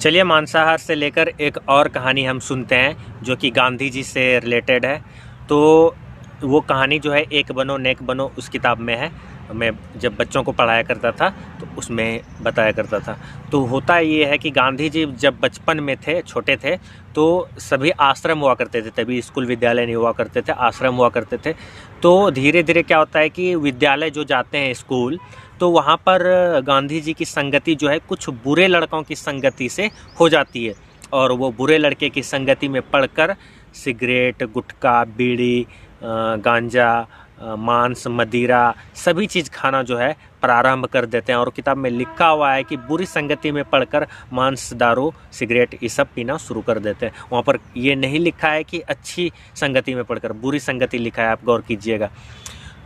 चलिए मांसाहार से लेकर एक और कहानी हम सुनते हैं जो कि गांधी जी से रिलेटेड है। तो वो कहानी जो है एक बनो नेक बनो उस किताब में है। मैं जब बच्चों को पढ़ाया करता था तो उसमें बताया करता था। तो होता ये है कि गांधी जी जब बचपन में थे, छोटे थे, तो सभी आश्रम हुआ करते थे। तभी स्कूल विद्यालय नहीं हुआ करते थे, आश्रम हुआ करते थे। तो धीरे धीरे क्या होता है कि विद्यालय जो जाते हैं स्कूल, तो वहाँ पर गांधी जी की संगति जो है कुछ बुरे लड़कों की संगति से हो जाती है। और वो बुरे लड़के की संगति में पड़कर सिगरेट, गुटखा, बीड़ी, गांजा, मांस, मदिरा सभी चीज़ खाना जो है प्रारंभ कर देते हैं। और किताब में लिखा हुआ है कि बुरी संगति में पड़कर मांस, दारू, सिगरेट ये सब पीना शुरू कर देते हैं। वहाँ पर ये नहीं लिखा है कि अच्छी संगति में पड़कर, बुरी संगति लिखा है, आप गौर कीजिएगा।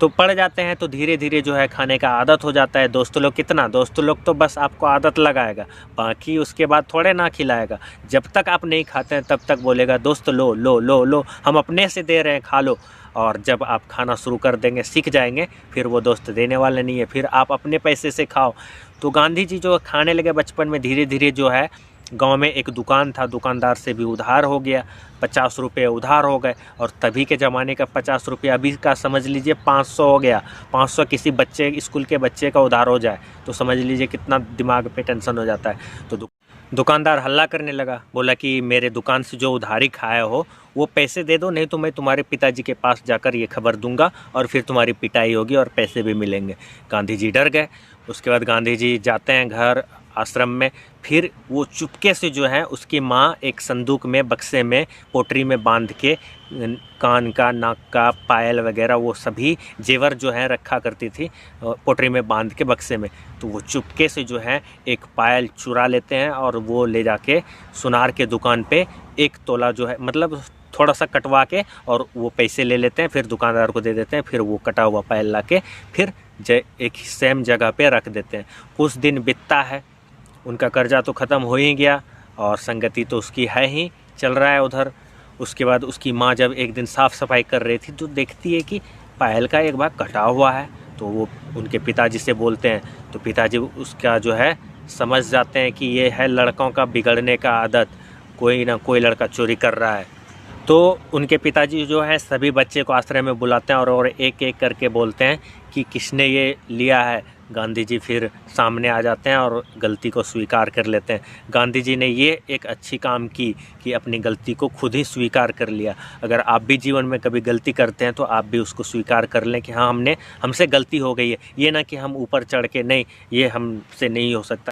तो पड़ जाते हैं तो धीरे धीरे जो है खाने का आदत हो जाता है। दोस्तों लोग कितना, दोस्तों लोग तो बस आपको आदत लगाएगा, बाकी उसके बाद थोड़े ना खिलाएगा। जब तक आप नहीं खाते हैं तब तक बोलेगा दोस्त लो लो लो लो, हम अपने से दे रहे हैं, खा लो। और जब आप खाना शुरू कर देंगे, सीख जाएंगे, फिर वो दोस्त देने वाले नहीं है, फिर आप अपने पैसे से खाओ। तो गांधी जी जो खाने लगे बचपन में, धीरे धीरे जो है गांव में एक दुकान था, दुकानदार से भी उधार हो गया, 50 रुपये उधार हो गए। और तभी के ज़माने का 50 रुपये अभी का समझ लीजिए 500 हो गया। 500 किसी बच्चे, स्कूल के बच्चे का उधार हो जाए तो समझ लीजिए कितना दिमाग पे टेंशन हो जाता है। तो दुकानदार हल्ला करने लगा, बोला कि मेरे दुकान से जो उधारी खाया हो वो पैसे दे दो, नहीं तो मैं तुम्हारे पिताजी के पास जाकर ये खबर दूंगा और फिर तुम्हारी पिटाई होगी और पैसे भी मिलेंगे। गांधी जी डर गए। उसके बाद गांधी जी जाते हैं घर, आश्रम में। फिर वो चुपके से जो है उसकी माँ एक संदूक में, बक्से में, पोटरी में बांध के कान का, नाक का, पायल वगैरह वो सभी जेवर जो है रखा करती थी पोटरी में बांध के, बक्से में। तो वो चुपके से जो है एक पायल चुरा लेते हैं और वो ले जाके सुनार के दुकान पे 1 तोला जो है, मतलब थोड़ा सा कटवा के, और वो पैसे ले लेते हैं, फिर दुकानदार को दे देते हैं। फिर वो कटा हुआ पायल ला के फिर एक सेम जगह पे रख देते हैं। कुछ दिन बीतता है, उनका कर्जा तो ख़त्म हो ही गया और संगति तो उसकी है ही, चल रहा है उधर। उसके बाद उसकी माँ जब एक दिन साफ़ सफाई कर रही थी तो देखती है कि पायल का एक भाग कटा हुआ है। तो वो उनके पिताजी से बोलते हैं, तो पिताजी उसका जो है समझ जाते हैं कि ये है लड़कों का बिगड़ने का आदत, कोई ना कोई लड़का चोरी कर रहा है। तो उनके पिताजी जो है सभी बच्चे को आश्रय में बुलाते हैं और एक एक करके बोलते हैं कि किसने ये लिया है। गांधी जी फिर सामने आ जाते हैं और गलती को स्वीकार कर लेते हैं। गांधी जी ने ये एक अच्छी काम की कि अपनी गलती को खुद ही स्वीकार कर लिया। अगर आप भी जीवन में कभी गलती करते हैं तो आप भी उसको स्वीकार कर लें कि हाँ, हमसे गलती हो गई है। ये ना कि हम ऊपर चढ़ के नहीं, ये हमसे नहीं हो सकता।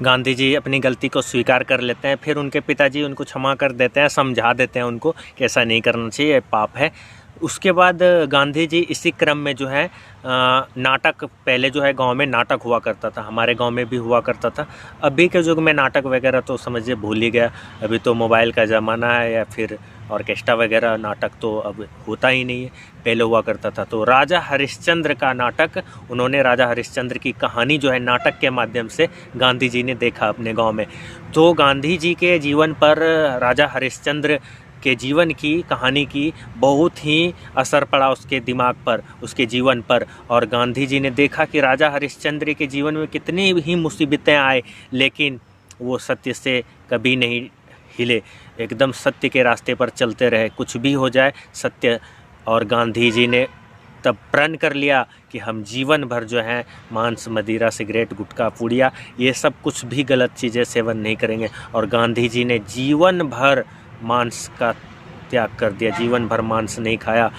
गांधी जी अपनी गलती को स्वीकार कर लेते हैं। फिर उनके पिताजी उनको क्षमा कर देते हैं, समझा देते हैं उनको कि ऐसा नहीं करना चाहिए, पाप है। उसके बाद गांधी जी इसी क्रम में जो है नाटक, पहले जो है गांव में नाटक हुआ करता था, हमारे गांव में भी हुआ करता था। अभी के युग में नाटक वगैरह तो समझिए भूल ही गया, अभी तो मोबाइल का ज़माना है या फिर ऑर्केस्ट्रा वगैरह, नाटक तो अब होता ही नहीं है, पहले हुआ करता था। तो राजा हरिश्चंद्र का नाटक, उन्होंने राजा हरिश्चंद्र की कहानी जो है नाटक के माध्यम से गांधी जी ने देखा अपने गांव में। तो गांधी जी के जीवन पर राजा हरिश्चंद्र के जीवन की कहानी की बहुत ही असर पड़ा उसके दिमाग पर, उसके जीवन पर। और गांधी जी ने देखा कि राजा हरिश्चंद्र के जीवन में कितनी ही मुसीबतें आए, लेकिन वो सत्य से कभी नहीं हिले, एकदम सत्य के रास्ते पर चलते रहे, कुछ भी हो जाए सत्य। और गांधी जी ने तब प्रण कर लिया कि हम जीवन भर जो है मांस, मदिरा, सिगरेट, गुटखा, पुड़िया ये सब कुछ भी गलत चीज़ें सेवन नहीं करेंगे। और गांधी जी ने जीवन भर मांस का त्याग कर दिया, जीवन भर मांस नहीं खाया,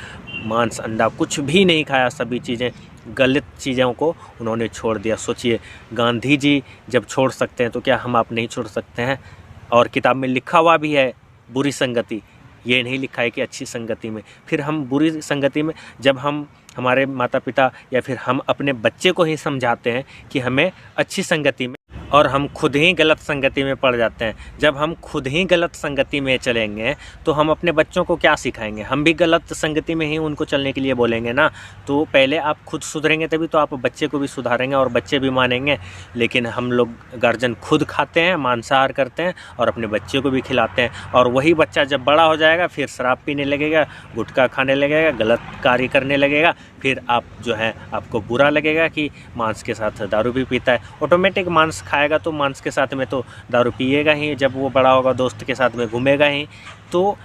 मांस, अंडा कुछ भी नहीं खाया, सभी चीज़ें, गलत चीज़ों को उन्होंने छोड़ दिया। सोचिए, गांधी जी जब छोड़ सकते हैं तो क्या हम आप नहीं छोड़ सकते हैं? और किताब में लिखा हुआ भी है बुरी संगति, ये नहीं लिखा है कि अच्छी संगति में। फिर हम बुरी संगति में, जब हम, हमारे माता पिता या फिर हम अपने बच्चे को ही समझाते हैं कि हमें अच्छी संगति में, और हम खुद ही गलत संगति में पड़ जाते हैं। जब हम खुद ही गलत संगति में चलेंगे तो हम अपने बच्चों को क्या सिखाएंगे? हम भी गलत संगति में ही उनको चलने के लिए बोलेंगे ना। तो पहले आप खुद सुधरेंगे तभी तो आप बच्चे को भी सुधारेंगे और बच्चे भी मानेंगे। लेकिन हम लोग गार्जियन खुद खाते हैं, मांसाहार करते हैं और अपने बच्चे को भी खिलाते हैं। और वही बच्चा जब बड़ा हो जाएगा फिर शराब पीने लगेगा, गुटखा खाने लगेगा, गलत कार्य करने लगेगा। फिर आप जो है, आपको बुरा लगेगा कि मांस के साथ दारू भी पीता है। ऑटोमेटिक मांस खाएगा तो मांस के साथ में तो दारू पिएगा ही, जब वो बड़ा होगा दोस्त के साथ में घूमेगा ही। तो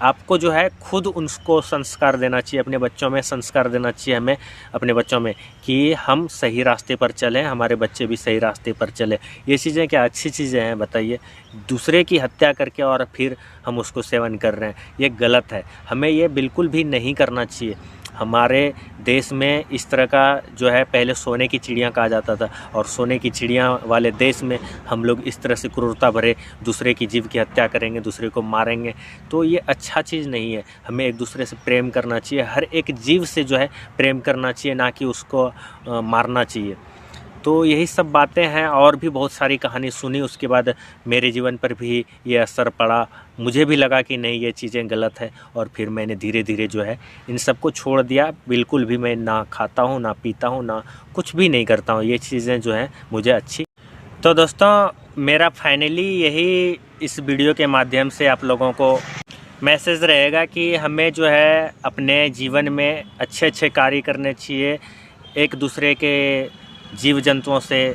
आपको जो है खुद उनको संस्कार देना चाहिए, अपने बच्चों में संस्कार देना चाहिए हमें अपने बच्चों में कि हम सही रास्ते पर चलें, हमारे बच्चे भी सही रास्ते पर चले। ये चीज़ें क्या अच्छी चीज़ें हैं बताइए? दूसरे की हत्या करके और फिर हम उसको सेवन कर रहे हैं, ये गलत है। हमें ये बिल्कुल भी नहीं करना चाहिए। हमारे देश में इस तरह का जो है पहले सोने की चिड़िया कहा जाता था, और सोने की चिड़िया वाले देश में हम लोग इस तरह से क्रूरता भरे दूसरे की जीव की हत्या करेंगे, दूसरे को मारेंगे, तो ये अच्छा चीज़ नहीं है। हमें एक दूसरे से प्रेम करना चाहिए, हर एक जीव से जो है प्रेम करना चाहिए, ना कि उसको मारना चाहिए। तो यही सब बातें हैं, और भी बहुत सारी कहानी सुनी, उसके बाद मेरे जीवन पर भी ये असर पड़ा। मुझे भी लगा कि नहीं ये चीज़ें गलत है, और फिर मैंने धीरे धीरे जो है इन सब को छोड़ दिया। बिल्कुल भी मैं ना खाता हूँ, ना पीता हूँ, ना कुछ भी नहीं करता हूँ। ये चीज़ें जो हैं मुझे अच्छी। तो दोस्तों मेरा फाइनली यही इस वीडियो के माध्यम से आप लोगों को मैसेज रहेगा कि हमें जो है अपने जीवन में अच्छे अच्छे कार्य करने चाहिए, एक दूसरे के जीव जंतुओं से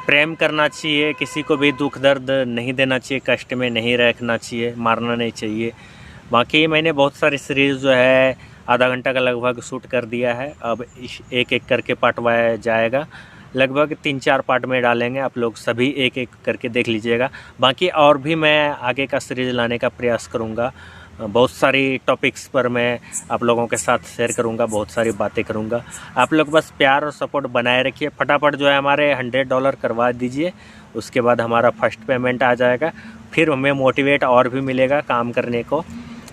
प्रेम करना चाहिए, किसी को भी दुख दर्द नहीं देना चाहिए, कष्ट में नहीं रखना चाहिए, मारना नहीं चाहिए। बाकी मैंने बहुत सारी सीरीज़ जो है आधा घंटा का लगभग शूट कर दिया है, अब एक एक करके पार्टवाया जाएगा, लगभग 3-4 पार्ट में डालेंगे, आप लोग सभी एक एक करके देख लीजिएगा। बाकी और भी मैं आगे का सीरीज़ लाने का प्रयास करूँगा, बहुत सारी टॉपिक्स पर मैं आप लोगों के साथ शेयर करूंगा, बहुत सारी बातें करूंगा। आप लोग बस प्यार और सपोर्ट बनाए रखिए। फटाफट जो है हमारे $100 करवा दीजिए, उसके बाद हमारा फर्स्ट पेमेंट आ जाएगा, फिर हमें मोटिवेट और भी मिलेगा काम करने को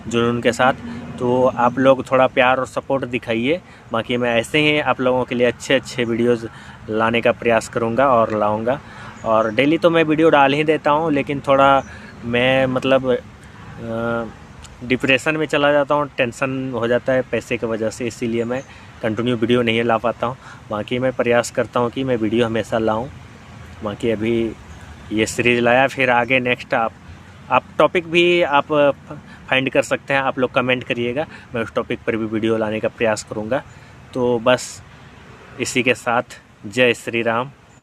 जुनून के साथ। तो आप लोग थोड़ा प्यार और सपोर्ट दिखाइए। बाकी मैं ऐसे ही आप लोगों के लिए अच्छे अच्छे वीडियोज़ लाने का प्रयास करूँगा और लाऊँगा। और डेली तो मैं वीडियो डाल ही देता हूँ, लेकिन थोड़ा मैं मतलब डिप्रेशन में चला जाता हूँ, टेंशन हो जाता है पैसे की वजह से, इसीलिए मैं कंटिन्यू वीडियो नहीं ला पाता हूँ। बाकी मैं प्रयास करता हूँ कि मैं वीडियो हमेशा लाऊं। बाकी अभी ये सीरीज़ लाया, फिर आगे नेक्स्ट आप टॉपिक भी आप फाइंड कर सकते हैं, आप लोग कमेंट करिएगा, मैं उस टॉपिक पर भी वीडियो लाने का प्रयास करूँगा। तो बस इसी के साथ जय श्री राम।